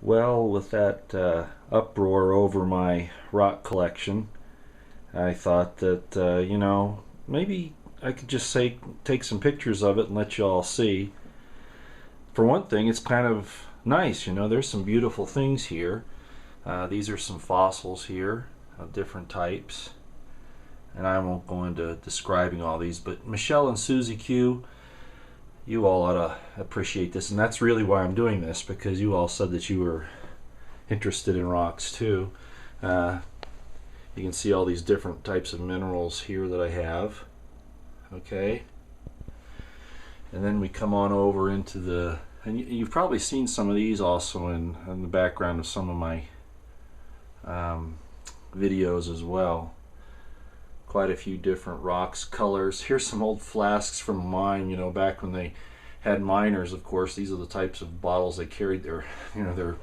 Well, with that uproar over my rock collection, I thought that, maybe I could just take some pictures of it and let you all see. For one thing, it's kind of nice, there's some beautiful things here. These are some fossils here of different types. And I won't go into describing all these, but Michelle and Susie Q, you all ought to appreciate this, and that's really why I'm doing this, because you all said that you were interested in rocks too. You can see all these different types of minerals here that I have. Okay, and then we come on over into the, and you've probably seen some of these also in the background of some of my videos as well. Quite a few different rocks, colors. Here's some old flasks from a mine, back when they had miners, of course. These are the types of bottles they carried their their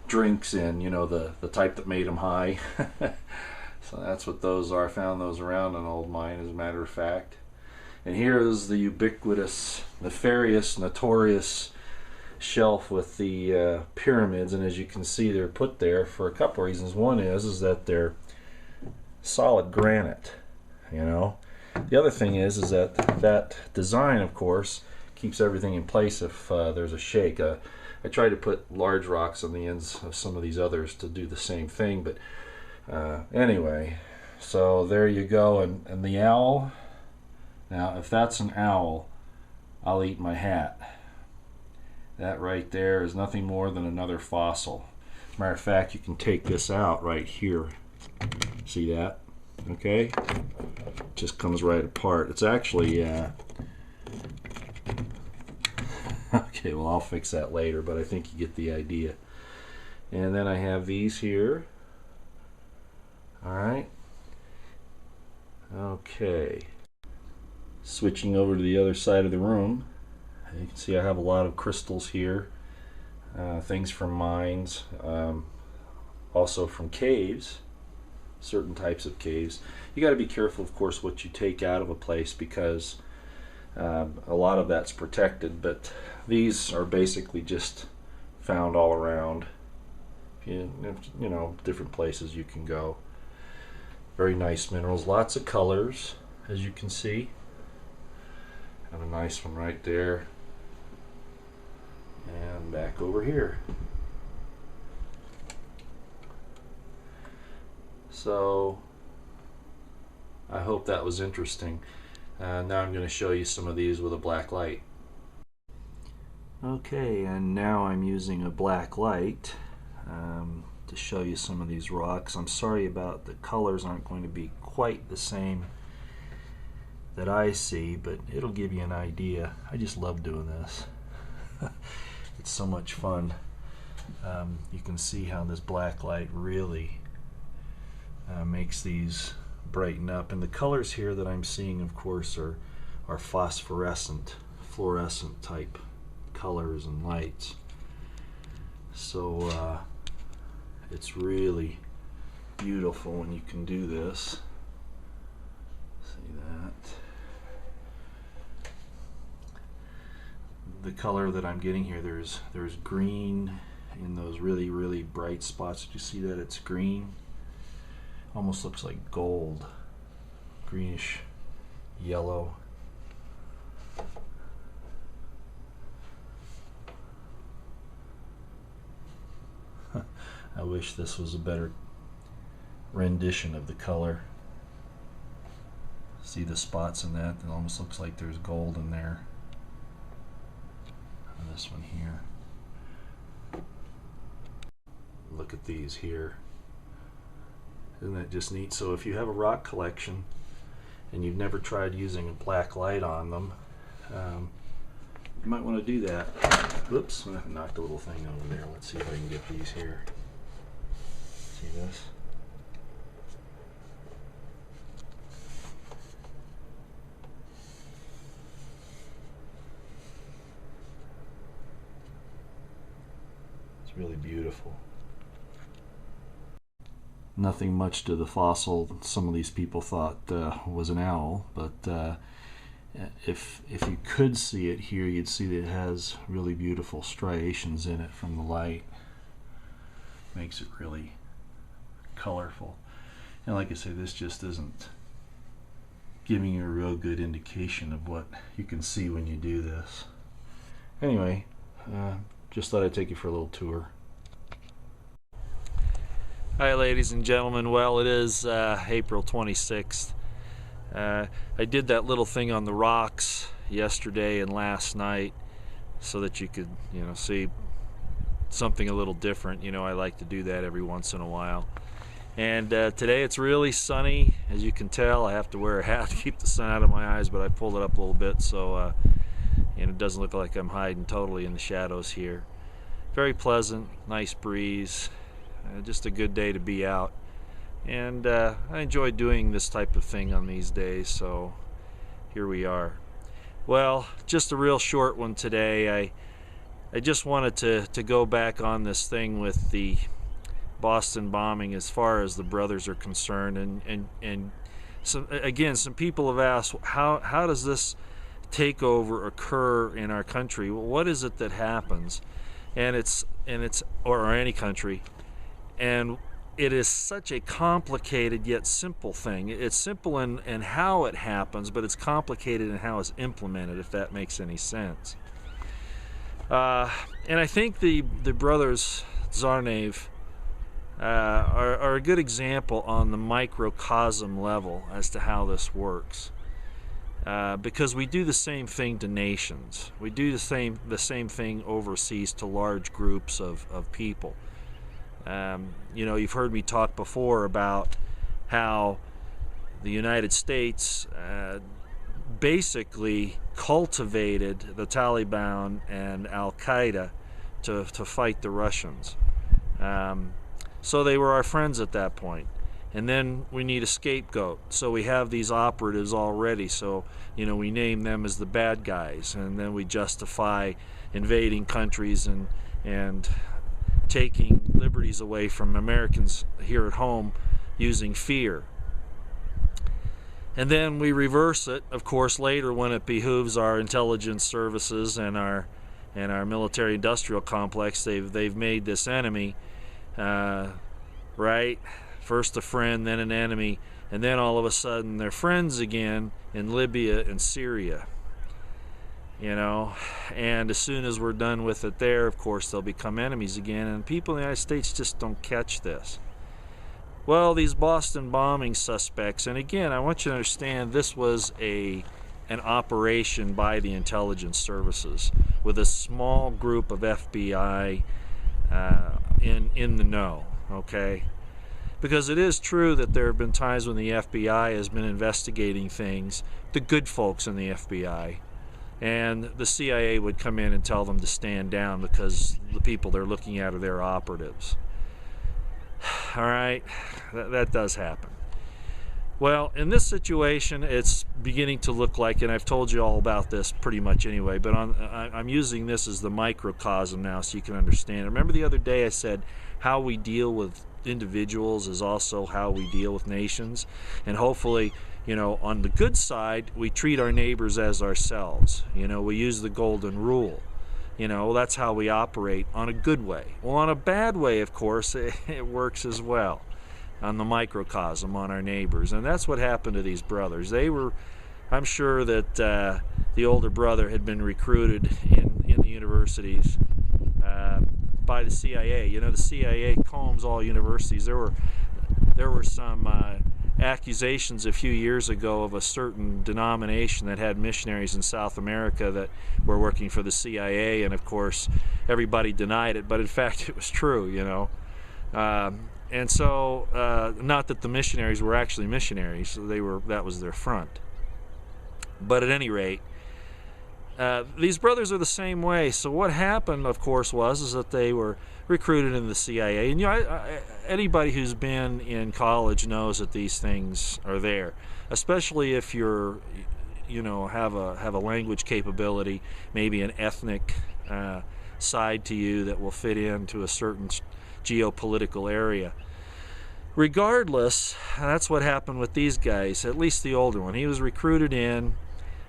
drinks in, the type that made them high. So that's what those are. I found those around an old mine, as a matter of fact. And here is the ubiquitous, nefarious, notorious shelf with the pyramids, and as you can see, they're put there for a couple reasons. One is that they're solid granite. The other thing is that that design, of course, keeps everything in place if there's a shake. I tried to put large rocks on the ends of some of these others to do the same thing, but anyway, so there you go. And the owl, now if that's an owl, I'll eat my hat. That right there is nothing more than another fossil. As a matter of fact, you can take this out right here. See that? Okay, just comes right apart. It's actually okay, well, I'll fix that later, but I think you get the idea. And then I have these here. All right, okay, switching over to the other side of the room, you can see I have a lot of crystals here, things from mines, also from caves, certain types of caves. You got to be careful, of course, what you take out of a place, because a lot of that's protected, but these are basically just found all around. Different places you can go. Very nice minerals, lots of colors, as you can see. Have a nice one right there, and back over here. So I hope that was interesting. Now I'm going to show you some of these with a black light. Okay, and now I'm using a black light to show you some of these rocks. I'm sorry about the colors aren't going to be quite the same that I see, but it'll give you an idea. I just love doing this. It's so much fun. You can see how this black light really makes these brighten up, and the colors here that I'm seeing, of course, are phosphorescent, fluorescent type colors and lights. So it's really beautiful when you can do this. See that? The color that I'm getting here, there's green in those really, really bright spots. Did you see that? It's green. Almost looks like gold, greenish yellow. I wish this was a better rendition of the color. See the spots in that? It almost looks like there's gold in there. And this one here. Look at these here. Isn't that just neat? So if you have a rock collection and you've never tried using a black light on them, you might want to do that. Whoops, I knocked a little thing over there. Let's see if I can get these here. See this? It's really beautiful. Nothing much to the fossil. Some of these people thought was an owl, but if you could see it here, you'd see that it has really beautiful striations in it from the light. makes it really colorful. And like I say, this just isn't giving you a real good indication of what you can see when you do this. Anyway, just thought I'd take you for a little tour. Hi ladies and gentlemen, well it is April 26th. I did that little thing on the rocks yesterday and last night so that you could, see something a little different. I like to do that every once in a while. And today it's really sunny. As you can tell, I have to wear a hat to keep the sun out of my eyes, but I pulled it up a little bit so it doesn't look like I'm hiding totally in the shadows here. Very pleasant, nice breeze, just a good day to be out. And I enjoy doing this type of thing on these days, so here we are. Well, just a real short one today. I just wanted to go back on this thing with the Boston bombing as far as the brothers are concerned, and some people have asked, how does this takeover occur in our country? Well, what is it that happens? And it's or any country, and it is such a complicated yet simple thing. It's simple in how it happens, but it's complicated in how it's implemented, if that makes any sense. And I think the brothers Tsarnaev are a good example on the microcosm level as to how this works. Because we do the same thing to nations. We do the same thing overseas to large groups of people. You've heard me talk before about how the United States basically cultivated the Taliban and Al-Qaeda to fight the Russians. So they were our friends at that point. And then we need a scapegoat. So we have these operatives already. So, we name them as the bad guys. And then we justify invading countries and taking liberties away from Americans here at home using fear. And then we reverse it, of course, later when it behooves our intelligence services and our military-industrial complex. They've made this enemy, right? First a friend, then an enemy, and then all of a sudden they're friends again in Libya and Syria. And as soon as we're done with it there, of course, they'll become enemies again, and people in the United States just don't catch this. Well, these Boston bombing suspects, and again, I want you to understand this was an operation by the intelligence services with a small group of FBI in the know, okay? Because it is true that there have been times when the FBI has been investigating things, the good folks in the FBI, and the CIA would come in and tell them to stand down because the people they're looking at are their operatives. All right, that does happen. Well, in this situation, it's beginning to look like, and I've told you all about this pretty much anyway, but I'm using this as the microcosm now so you can understand. Remember the other day I said how we deal with individuals is also how we deal with nations, and hopefully, on the good side, we treat our neighbors as ourselves. We use the golden rule. That's how we operate on a good way. Well, on a bad way, of course, it works as well on the microcosm, on our neighbors. And that's what happened to these brothers. I'm sure that the older brother had been recruited in the universities by the CIA. The CIA combs all universities. There were some accusations a few years ago of a certain denomination that had missionaries in South America that were working for the CIA, and of course everybody denied it, but in fact it was true, and so not that the missionaries were actually missionaries, that was their front. But at any rate, these brothers are the same way. So what happened, of course, was that they were recruited in the CIA, and anybody who's been in college knows that these things are there, especially if you're, have a language capability, maybe an ethnic side to you that will fit into a certain geopolitical area. Regardless, that's what happened with these guys, at least the older one. He was recruited in,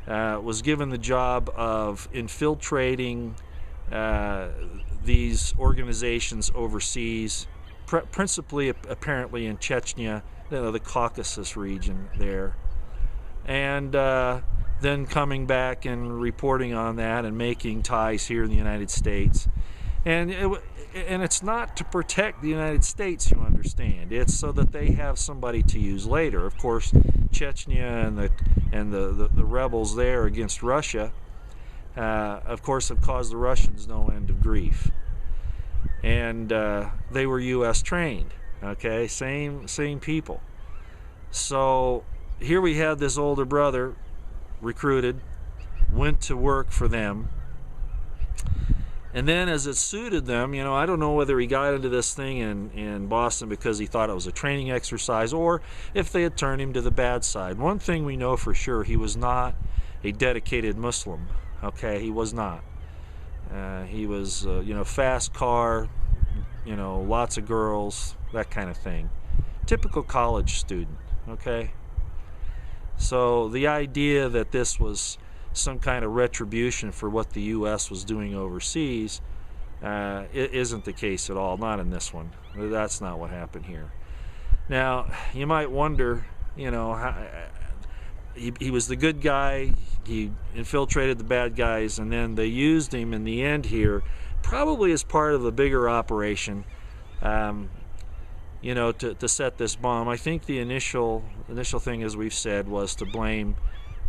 was given the job of infiltrating these organizations overseas principally apparently in Chechnya, the Caucasus region there, and then coming back and reporting on that and making ties here in the United States. And it's not to protect the United States, you understand. It's so that they have somebody to use later. Of course, Chechnya and the rebels there against Russia, of course, have caused the Russians no end of grief. And they were U.S. trained. Okay, same people. So here we had this older brother recruited, went to work for them. And then as it suited them, I don't know whether he got into this thing in Boston because he thought it was a training exercise or if they had turned him to the bad side. One thing we know for sure, he was not a dedicated Muslim. Okay, he was not. He was, fast car, lots of girls, that kind of thing. Typical college student, okay? So the idea that this was some kind of retribution for what the U.S. was doing overseas, it isn't the case at all, not in this one. That's not what happened here. Now, you might wonder, how, he was the good guy, he infiltrated the bad guys, and then they used him in the end here, probably as part of a bigger operation, to set this bomb. I think the initial thing, as we've said, was to blame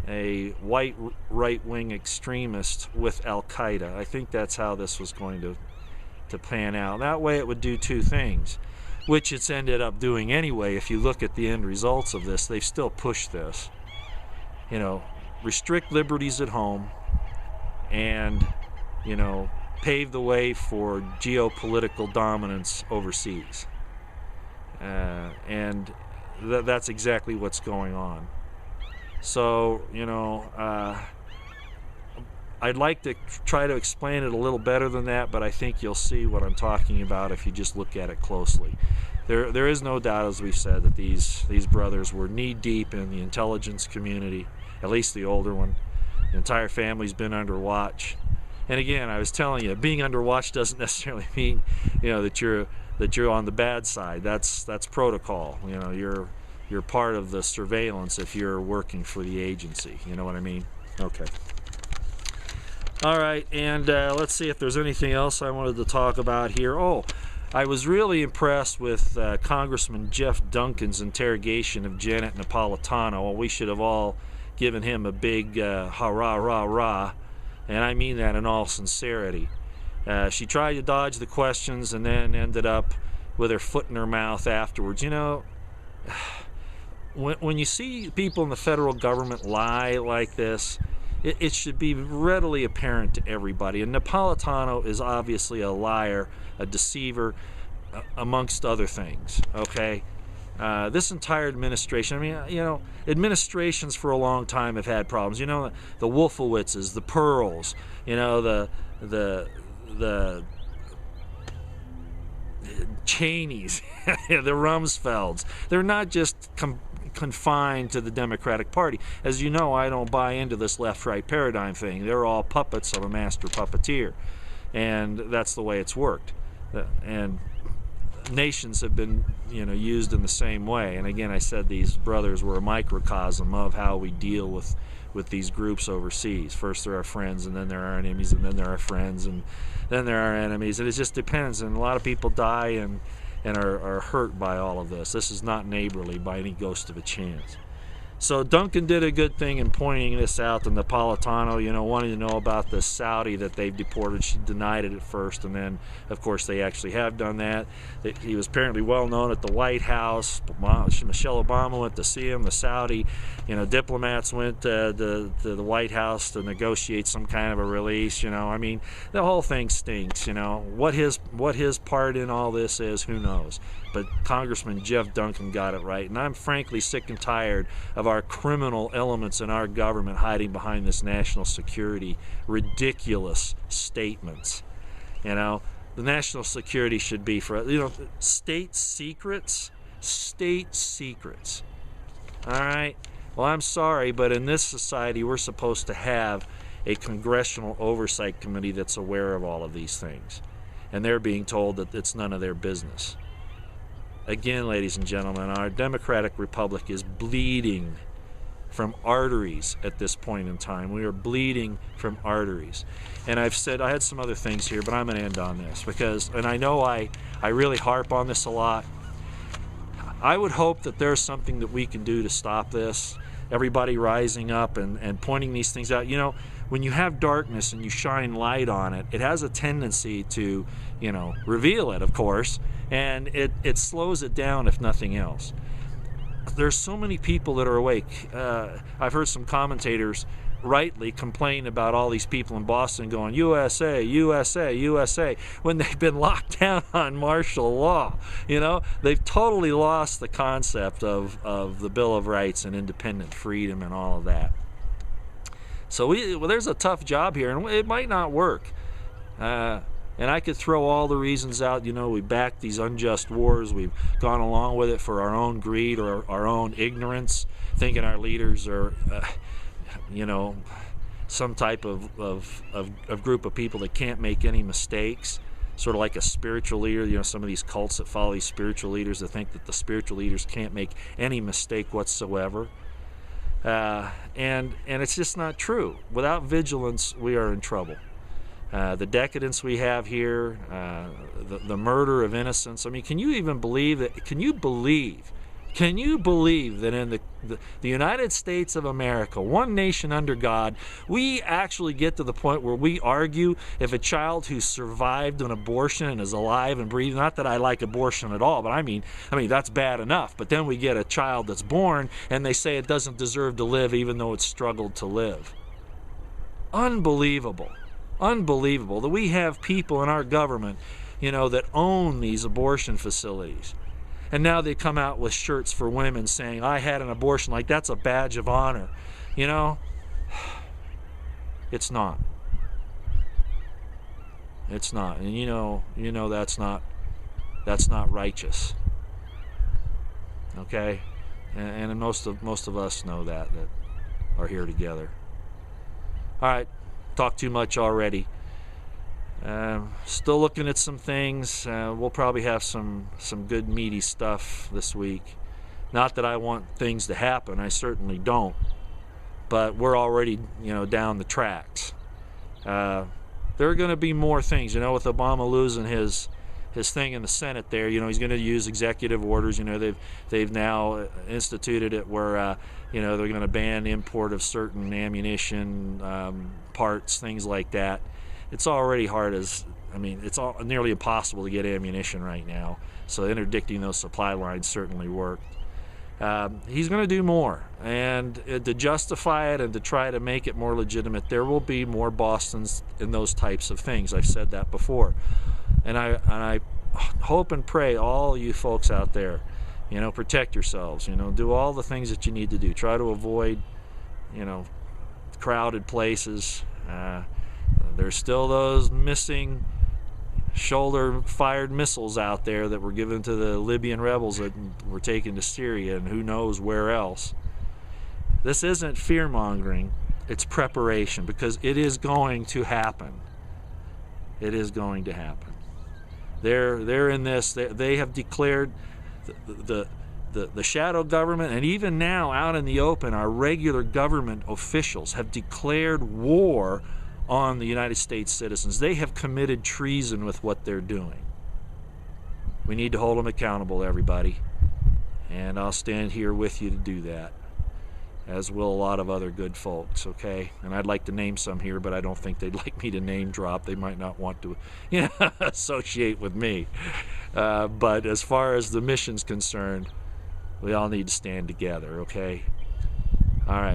a white right-wing extremist with Al-Qaeda. I think that's how this was going to pan out. That way it would do two things, which it's ended up doing anyway. If you look at the end results of this, they've still pushed this. Restrict liberties at home and, pave the way for geopolitical dominance overseas. And that's exactly what's going on. So, I'd like to try to explain it a little better than that, but I think you'll see what I'm talking about if you just look at it closely. There is no doubt, as we've said, that these brothers were knee-deep in the intelligence community, at least the older one. The entire family's been under watch. And again, I was telling you, being under watch doesn't necessarily mean, that you're on the bad side. That's protocol. You're part of the surveillance if you're working for the agency. You know what I mean? Okay. All right, and let's see if there's anything else I wanted to talk about here. Oh, I was really impressed with Congressman Jeff Duncan's interrogation of Janet Napolitano. Well, we should have all given him a big hurrah, rah, rah, and I mean that in all sincerity. She tried to dodge the questions and then ended up with her foot in her mouth afterwards. When you see people in the federal government lie like this, it should be readily apparent to everybody. And Napolitano is obviously a liar, a deceiver, amongst other things, okay? This entire administration, administrations for a long time have had problems. The Wolfowitzes, the Pearls, the Cheneys, the Rumsfelds. They're not just confined to the Democratic Party. As you know, I don't buy into this left-right paradigm thing. They're all puppets of a master puppeteer, and that's the way it's worked. And nations have been, used in the same way. And again, I said these brothers were a microcosm of how we deal with these groups overseas. First there are friends, and then there are enemies, and then there are friends, and then there are enemies. And it just depends. And a lot of people die and are hurt by all of this. This is not neighborly by any ghost of a chance. So Duncan did a good thing in pointing this out to Napolitano, wanting to know about the Saudi that they've deported. She denied it at first, and then, of course, they actually have done that. He was apparently well known at the White House. Michelle Obama went to see him. The Saudi, diplomats went to the White House to negotiate some kind of a release. The whole thing stinks. What his part in all this is, who knows? But Congressman Jeff Duncan got it right, and I'm frankly sick and tired of our criminal elements in our government hiding behind this national security ridiculous statements. The national security should be for state secrets. All right. Well, I'm sorry, but in this society, we're supposed to have a congressional oversight committee that's aware of all of these things, and they're being told that it's none of their business. Again, ladies and gentlemen, our democratic republic is bleeding from arteries at this point in time. We are bleeding from arteries. And I've said, I had some other things here, but I'm going to end on this because, and I know I really harp on this a lot. I would hope that there's something that we can do to stop this. Everybody rising up and pointing these things out. You know, when you have darkness and you shine light on it, it has a tendency to, you know, reveal it, of course, and it slows it down if nothing else. There's so many people that are awake. I've heard some commentators rightly complain about all these people in Boston going, USA, USA, USA, when they've been locked down on martial law. You know, they've totally lost the concept of the Bill of Rights and independent freedom and all of that. So there's a tough job here, and it might not work. And I could throw all the reasons out. You know, we back these unjust wars. We've gone along with it for our own greed or our own ignorance, thinking our leaders are, you know, some type of group of people that can't make any mistakes. Sort of like a spiritual leader. You know, some of these cults that follow these spiritual leaders that think that the spiritual leaders can't make any mistake whatsoever. And it's just not true. Without vigilance, we are in trouble. The decadence we have here, the murder of innocents. I mean, can you even believe that? Can you believe that in the United States of America, one nation under God, we actually get to the point where we argue if a child who survived an abortion and is alive and breathing, not that I like abortion at all, but I mean that's bad enough. But then we get a child that's born and they say it doesn't deserve to live even though it struggled to live. Unbelievable. Unbelievable that we have people in our government, you know, that own these abortion facilities. And now they come out with shirts for women saying, I had an abortion, like that's a badge of honor. You know, it's not. It's not. And you know that's not righteous. Okay? And most of us know that are here together. All right. Talked too much already. Still looking at some things. We'll probably have some good meaty stuff this week. Not that I want things to happen. I certainly don't. But we're already, you know, down the tracks. There are going to be more things. You know, with Obama losing his thing in the Senate there, you know, he's going to use executive orders. You know, they've now instituted it where you know, they're going to ban import of certain ammunition, parts, things like that. It's already hard it's nearly impossible to get ammunition right now. So interdicting those supply lines certainly worked. He's going to do more, and to justify it and to try to make it more legitimate, there will be more Bostons in those types of things. I've said that before, and I hope and pray all you folks out there, you know, protect yourselves. You know, do all the things that you need to do. Try to avoid, you know, crowded places. There's still those missing shoulder-fired missiles out there that were given to the Libyan rebels that were taken to Syria and who knows where else. This isn't fear-mongering. It's preparation, because it is going to happen. It is going to happen. They're in this. They have declared the shadow government, and even now out in the open, our regular government officials have declared war on the United States citizens. They have committed treason with what they're doing. We need to hold them accountable, everybody. And I'll stand here with you to do that, as will a lot of other good folks, okay? And I'd like to name some here, but I don't think they'd like me to name drop. They might not want to, you know, associate with me. But as far as the mission's concerned, we all need to stand together, okay? All right.